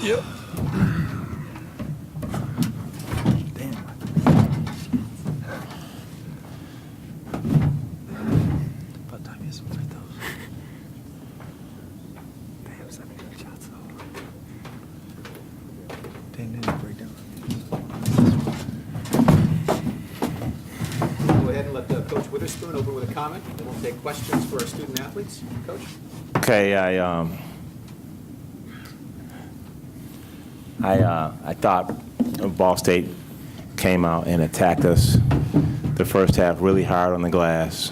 Yep. About time you some free throws. Damn, 70 shots though. Damn, didn't break down. Go ahead and let Coach Witherspoon open with a comment, and then we'll take questions for our student athletes. Coach? Okay, I thought Ball State came out and attacked us the first half really hard on the glass.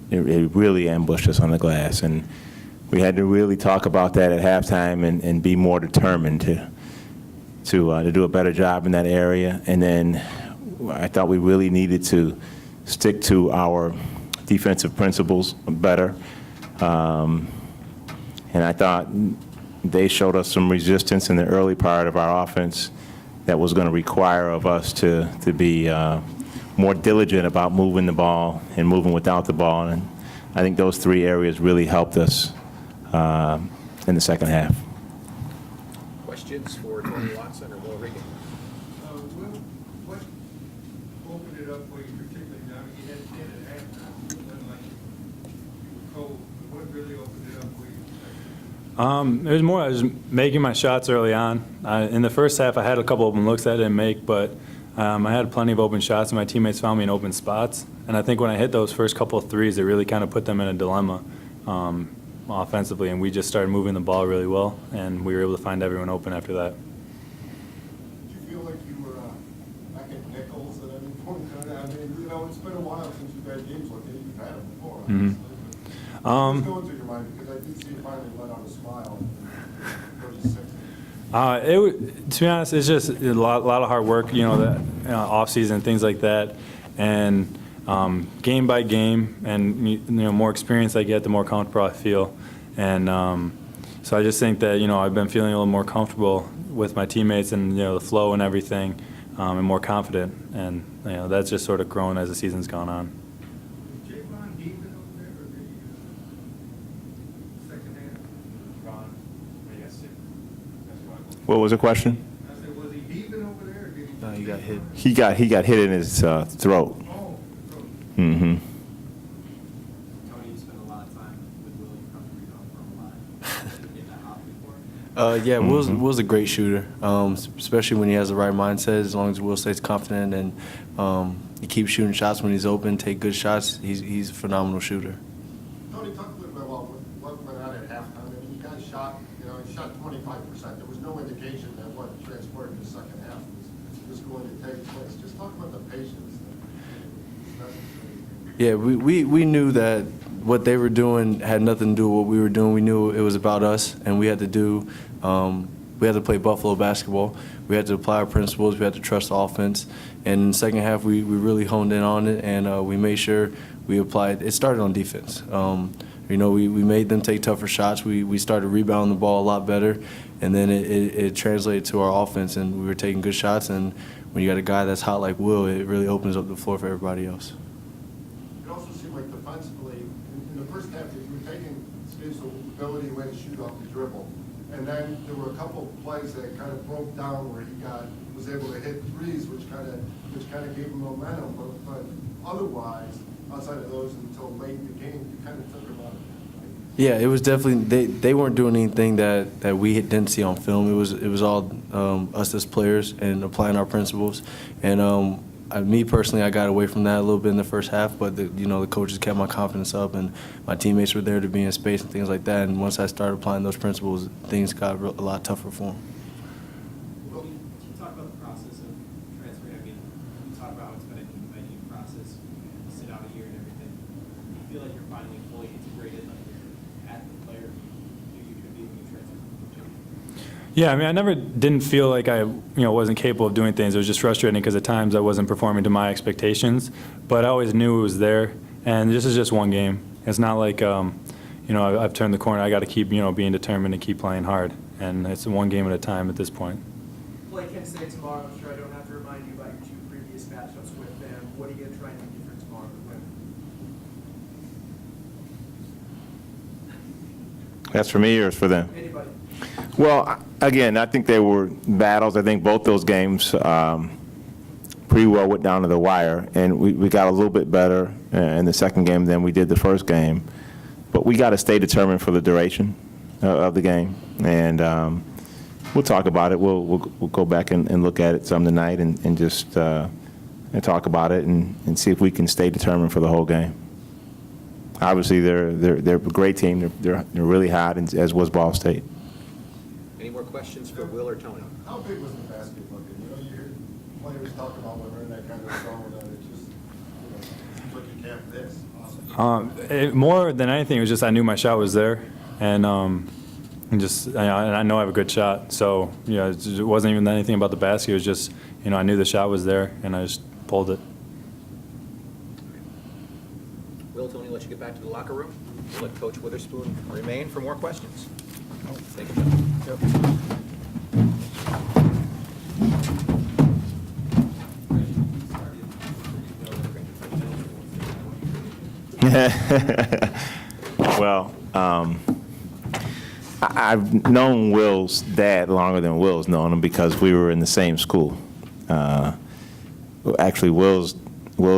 It really ambushed us on the glass, and we had to really talk about that at halftime and be more determined to do a better job in that area. And then I thought we really needed to stick to our defensive principles better. And I thought they showed us some resistance in the early part of our offense that was going to require of us to be more diligent about moving the ball and moving without the ball. And I think those three areas really helped us in the second half. Questions for Tony Watson or Will Regan? What opened it up for you particularly? Now, you had 10 at halftime. It wasn't like you were cold. What really opened it up for you? It was more I was making my shots early on. In the first half, I had a couple open looks I didn't make, but I had plenty of open shots, and my teammates found me in open spots. And I think when I hit those first couple of threes, it really kind of put them in a dilemma offensively, and we just started moving the ball really well, and we were able to find everyone open after that. Did you feel like you were back at Nichols at any point? I mean, it's been a while since you've had games like that. You've had them before, obviously. What's going through your mind? Because I did see you finally let out a smile. To be honest, it's just a lot of hard work, off season, things like that, and game by game, and more experience I get, the more comfortable I feel, and so I just think that I've been feeling a little more comfortable with my teammates and the flow and everything, and more confident, and that's just sort of grown as the season's gone on. What was the question? I said, was he heaving over there? Or did he? He got hit. He got hit in his throat. Oh, Mm-hmm. Tony, you spent a lot of time with Will. You probably read on from a lot. Did you get that hop before? Yeah, Will's a great shooter, especially when he has the right mindset. As long as Will stays confident and he keeps shooting shots when he's open, take good shots, he's a phenomenal shooter. Tony, talk a little bit about what went on at halftime. I mean, you guys shot, you shot 25%. There was no indication that what transpired in the second half was going to take place. Just talk about the patience that was necessary. Yeah, we knew that what they were doing had nothing to do with what we were doing. We knew it was about us, and we had to play Buffalo basketball. We had to apply our principles. We had to trust the offense. And in the second half, we really honed in on it, and we made sure we applied. It started on defense. We made them take tougher shots. We started rebounding the ball a lot better, and then it translated to our offense, and we were taking good shots. And when you got a guy that's hot like Will, it really opens up the floor for everybody else. It also seemed like defensively, in the first half, you were taking Steve's ability away to shoot off the dribble. And then there were a couple of plays that kind of broke down where he was able to hit threes, which kind of gave him momentum. But otherwise, outside of those until late in the game, you kind of took him out of that, right? Yeah, it was definitely they weren't doing anything that we didn't see on film. It was all us as players and applying our principles. And me personally, I got away from that a little bit in the first half, but the coaches kept my confidence up, and my teammates were there to be in space and things like that. And once I started applying those principles, things got a lot tougher for them. Well, can you talk about the process of transferring? I mean, you talk about how it's been a new process, you sit out a year and everything. Do you feel like you're finally fully integrated, like you're at the player you could be when you transfer? Yeah, I mean, I never didn't feel like I, wasn't capable of doing things. It was just frustrating because at times I wasn't performing to my expectations. But I always knew it was there, and this is just one game. It's not like, I've turned the corner. I got to keep, being determined and keep playing hard. And it's one game at a time at this point. Play Kent State tomorrow. I'm sure I don't have to remind you about your two previous matchups with them. What are you going to try and do different tomorrow to win? That's for me or it's for them? Anybody. Well, again, I think they were battles. I think both those games pretty well went down to the wire, and we got a little bit better in the second game than we did the first game. But we got to stay determined for the duration of the game, and we'll talk about it. We'll go back and look at it some tonight and just and talk about it and see if we can stay determined for the whole game. Obviously, they're a great team. They're really hot, as was Ball State. Any more questions for Will or Tony? How big was the basket looking? You know, you hear players talk about when they're in that kind of zone, that it just, seems like you can't miss. More than anything, it was just I knew my shot was there, and and I know I have a good shot. So it wasn't even anything about the basket. It was just I knew the shot was there, and I just pulled it. Will, Tony, let you get back to the locker room. We'll let Coach Witherspoon remain for more questions. Thank you, gentlemen. Well, I've known Will's dad longer than Will's known him because we were in the same school. Actually, Will's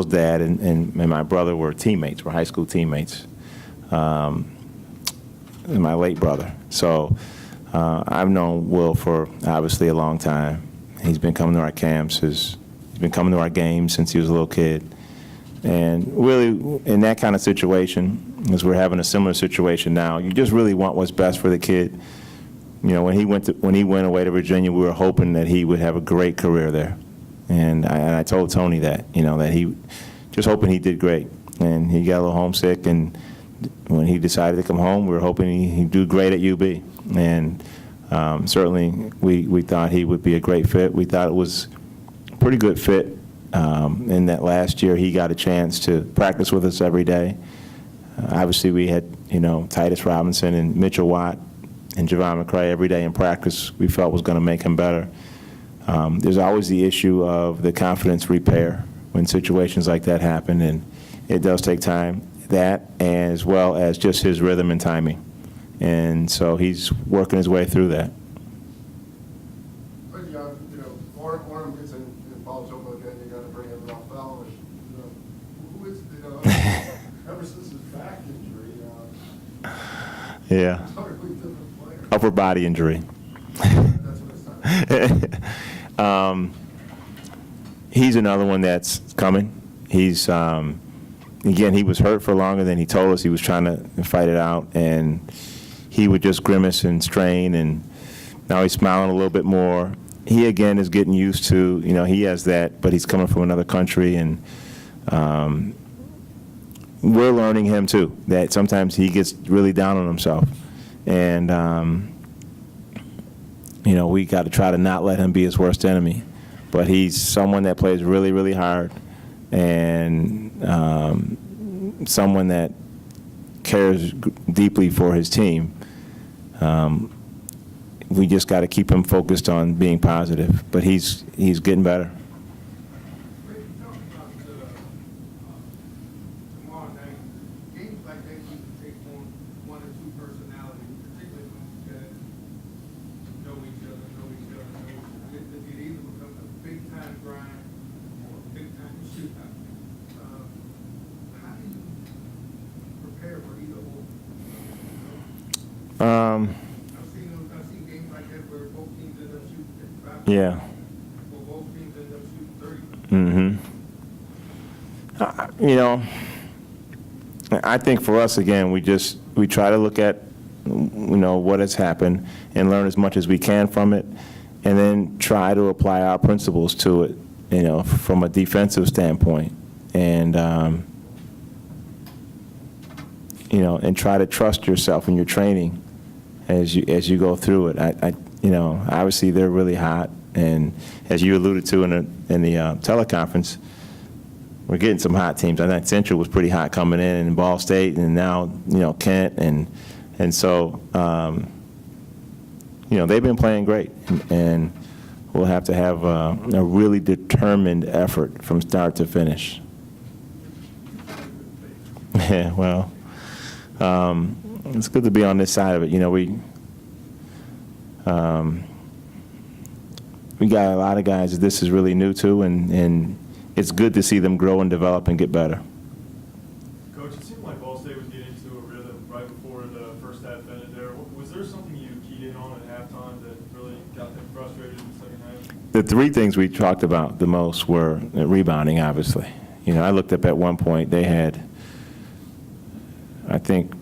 dad and my brother were teammates, were high school teammates. My late brother. So I've known Will for obviously a long time. He's been coming to our camps. He's been coming to our games since he was a little kid. And really, in that kind of situation, as we're having a similar situation now, you just really want what's best for the kid. When he went away to Virginia, we were hoping that he would have a great career there. And I told Tony that, that he just hoping he did great. And he got a little homesick, and when he decided to come home, we were hoping he'd do great at UB. And certainly, we thought he would be a great fit. We thought it was a pretty good fit. In that last year, he got a chance to practice with us every day. Obviously, we had, Titus Robinson and Mitchell Watt and Javon McCray every day in practice we felt was going to make him better. There's always the issue of the confidence repair when situations like that happen, and it does take time. That, as well as just his rhythm and timing. And so he's working his way through that. But, Orem gets involved over again, you got to bring in Ralph Bell. And, who is, ever since his back injury, Yeah. totally different player. Upper body injury. That's what I said. He's another one that's coming. He's, again, he was hurt for longer than he told us. He was trying to fight it out, and he would just grimace and strain, and now he's smiling a little bit more. He, again, is getting used to, he has that, but he's coming from another country, and we're learning him, too, that sometimes he gets really down on himself. And, we got to try to not let him be his worst enemy. But he's someone that plays really, really hard, and someone that cares deeply for his team. We just got to keep him focused on being positive, but he's getting better. Reggie, talk about tomorrow night. Games like that you can take on one or two personalities, particularly when you guys know each other. It either becomes a big-time grind or a big-time shootout. How do you prepare for either or? I've seen games like that where both teams end up shooting 55. Yeah. Or both teams end up shooting 30. I think for us, again, we try to look at, what has happened and learn as much as we can from it, and then try to apply our principles to it, from a defensive standpoint, and, and try to trust yourself in your training as you go through it. Obviously they're really hot, and as you alluded to in the teleconference, we're getting some hot teams. I think Central was pretty hot coming in, and Ball State, and now Kent, and so they've been playing great, and we'll have to have a really determined effort from start to finish. Yeah, well, it's good to be on this side of it. we got a lot of guys that this is really new to, and it's good to see them grow and develop and get better. Coach, it seemed like Ball State was getting into a rhythm right before the first half ended there. Was there something you keyed in on at halftime that really got them frustrated in the second half? The three things we talked about the most were rebounding, obviously. You know, I looked up at one point, they had, I think,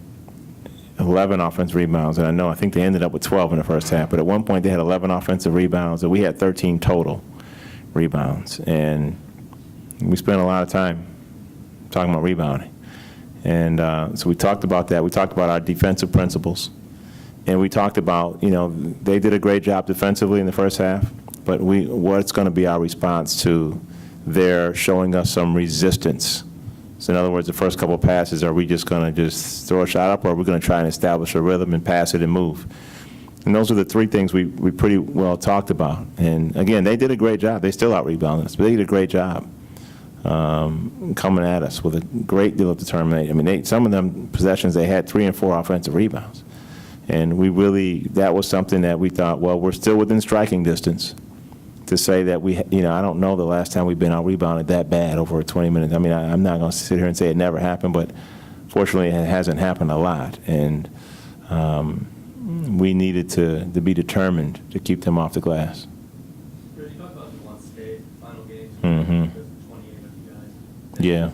11 offensive rebounds, and I think they ended up with 12 in the first half, but at one point they had 11 offensive rebounds, and we had 13 total rebounds. And we spent a lot of time talking about rebounding. And so we talked about that. We talked about our defensive principles. And we talked about, you know, they did a great job defensively in the first half, but what's going to be our response to their showing us some resistance? So in other words, the first couple of passes, are we just going to just throw a shot up, or are we going to try and establish a rhythm and pass it and move? And those are the three things we pretty well talked about. And again, they did a great job. They still out-rebounded us, but they did a great job coming at us with a great deal of determination. I mean, some of them possessions, they had 3 and 4 offensive rebounds. And we really, that was something that we thought, well, we're still within striking distance. To say that you know, I don't know the last time we've been out-rebounded that bad over 20 minutes. I mean, I'm not going to sit here and say it never happened, but fortunately it hasn't happened a lot. And we needed to be determined to keep them off the glass. You talked about the one state final games. Mm-hmm. 28 of you guys. Yeah.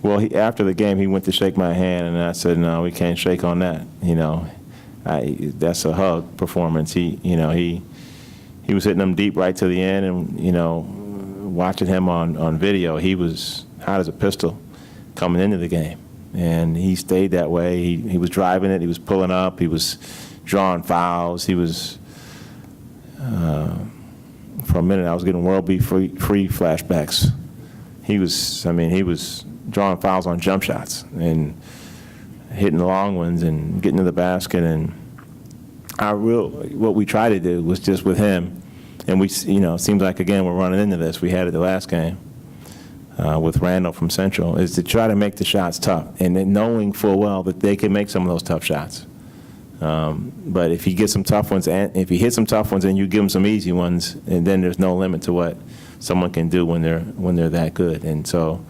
Well, after the game, he went to shake my hand, and I said, "No, we can't shake on that. You know, that's a hug performance." He was hitting them deep right to the end, and you know, watching him on video, he was hot as a pistol coming into the game, and he stayed that way. He was driving it. He was pulling up. He was drawing fouls. He was. For a minute, I was getting World Beat free flashbacks. He was drawing fouls on jump shots and hitting the long ones and getting to the basket. And what we tried to do was just with him, and it seems like, again, we're running into this. We had it the last game with Randall from Central, is to try to make the shots tough, and then knowing full well that they can make some of those tough shots. But if he gets some tough ones, and if he hits some tough ones and you give him some easy ones, and then there's no limit to what someone can do when they're that good. And so,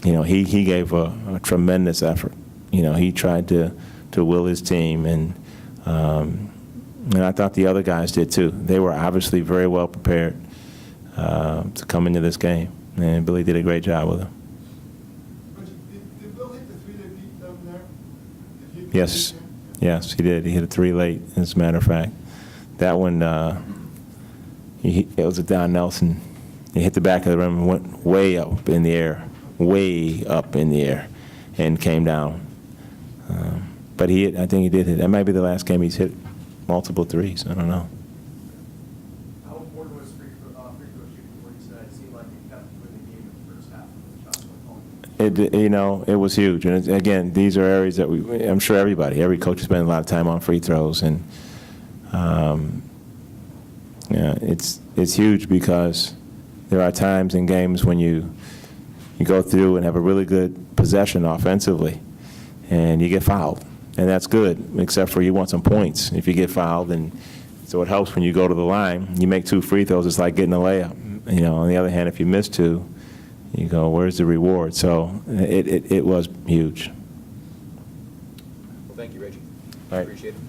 he gave a tremendous effort. You know, he tried to will his team, and I thought the other guys did too. They were obviously very well prepared to come into this game, and Billy did a great job with them. Did Bill hit the 3 that beat them there? Yes, yes, he did. He hit a 3 late, as a matter of fact. That one, it was a Don Nelson. He hit the back of the rim and went way up in the air, and came down. But I think he did hit. That might be the last game he's hit multiple threes. I don't know. How important was free throw shooting for you today? It seemed like it kept you in the game in the first half when the shots went home. It was huge. And again, these are areas that I'm sure every coach has spent a lot of time on free throws, and it's huge because there are times in games when you go through and have a really good possession offensively, and you get fouled, and that's good, except for you want some points if you get fouled, and so it helps when you go to the line. You make 2 free throws, it's like getting a layup. You know, on the other hand, if you miss 2, you go, where's the reward? So it was huge. Well, thank you, Reggie. All right. Appreciate it.